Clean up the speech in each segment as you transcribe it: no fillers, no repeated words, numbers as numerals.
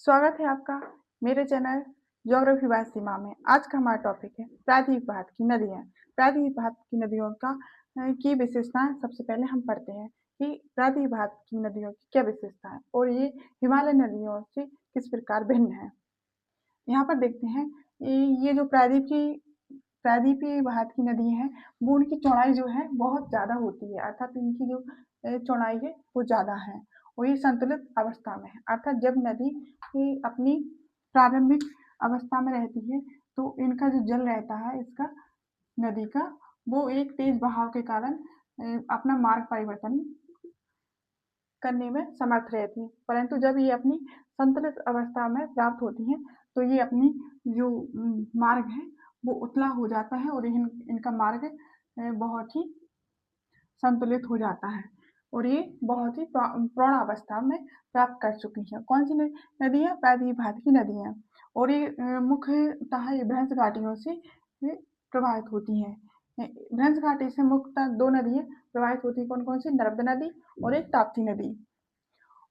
स्वागत है आपका मेरे चैनल ज्योग्राफी बाय सीमा में। आज का हमारा टॉपिक है प्रायद्वीप भारत की नदियाँ। प्रायद्वीप भारत की नदियों की विशेषताएं सबसे पहले हम पढ़ते हैं कि प्रायद्वीप भारत की नदियों की क्या विशेषता है और ये हिमालय नदियों से किस प्रकार भिन्न है। यहाँ पर देखते हैं ये जो प्रायद्वीपीय भारत की नदी है वो उनकी चौड़ाई जो है बहुत ज्यादा होती है, अर्थात इनकी जो चौड़ाई है वो ज्यादा है और ये संतुलित अवस्था में है। अर्थात जब नदी अपनी प्रारंभिक अवस्था में रहती है तो इनका जो जल रहता है इसका नदी का वो एक तेज बहाव के कारण अपना मार्ग परिवर्तन करने में समर्थ रहती है, परंतु जब ये अपनी संतुलित अवस्था में प्राप्त होती हैं तो ये अपनी जो मार्ग है वो उतला हो जाता है और इनका मार्ग बहुत ही संतुलित हो जाता है और ये बहुत ही प्रौढ़ अवस्था में प्राप्त कर चुकी हैं। कौन सी नदियाँ? प्रायद्वीप भारत की नदियाँ। और ये मुख्यतः ये भ्रंश घाटियों से प्रभावित होती हैं। भ्रंश घाटी से मुख्यतः दो नदियाँ प्रभावित होती हैं। कौन कौन सी? नर्मदा नदी और एक ताप्ती नदी।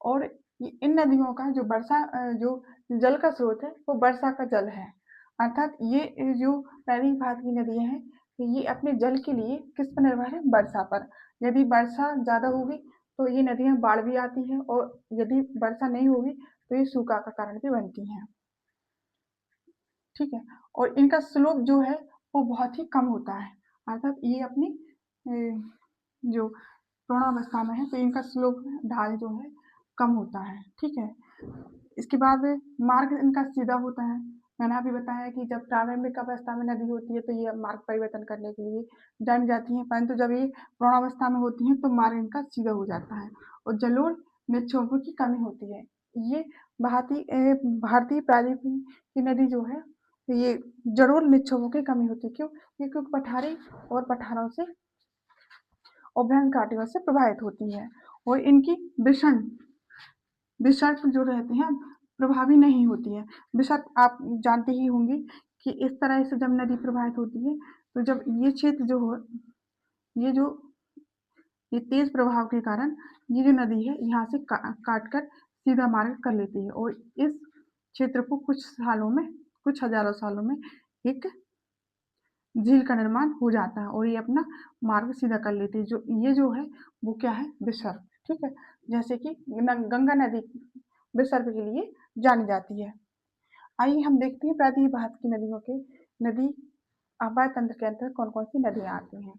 और इन नदियों का जो जल का स्रोत है वो वर्षा का जल है। अर्थात ये जो प्रायद्वीप भारत की नदियाँ हैं ये अपने जल के लिए किस पर निर्भर है? वर्षा पर। यदि वर्षा ज्यादा होगी तो ये नदियां बाढ़ भी आती हैं और यदि वर्षा नहीं होगी तो ये सूखा का कारण भी बनती हैं। ठीक है। और इनका स्लोप जो है वो बहुत ही कम होता है, अर्थात ये अपनी जो पूर्णावस्था में है तो इनका स्लोप ढाल जो है कम होता है। ठीक है। इसके बाद मार्ग इनका सीधा होता है। मैंने अभी बताया कि जब प्रारंभिक अवस्था में नदी होती है तो ये मार्ग परिवर्तन करने के लिए जानी जाती है, परंतु जब ये पूर्णावस्था में होती है तो मार्ग इनका सीधा हो जाता है और जलोढ़ निक्षेपों की कमी होती है। ये भारतीय प्रायद्वीप की नदी जो है ये जलोढ़ निक्षेपों की कमी होती है। क्यों? ये क्योंकि पठारी और पठारों से और भ्रंश घाटियों से प्रभावित होती है और इनकी विसर्प जो रहते हैं प्रभावी नहीं होती है। विसर्प आप जानते ही होंगे कि इस तरह से जब नदी प्रभावित होती है तो जब ये क्षेत्र जो हो ये जो ये तेज प्रभाव के कारण ये जो नदी है यहाँ से काट कर सीधा मार्ग कर लेती है और इस क्षेत्र को कुछ हजारों सालों में एक झील का निर्माण हो जाता है और ये अपना मार्ग सीधा कर लेती है। ये जो है वो क्या है? विसर्प। ठीक है। जैसे कि गंगा नदी विसर्प के लिए जानी जाती है। आइए हम देखते हैं प्रायद्वीप भारत की नदियों के नदी आवाह तंत्र के अंतर्गत कौन कौन सी नदियां आती हैं।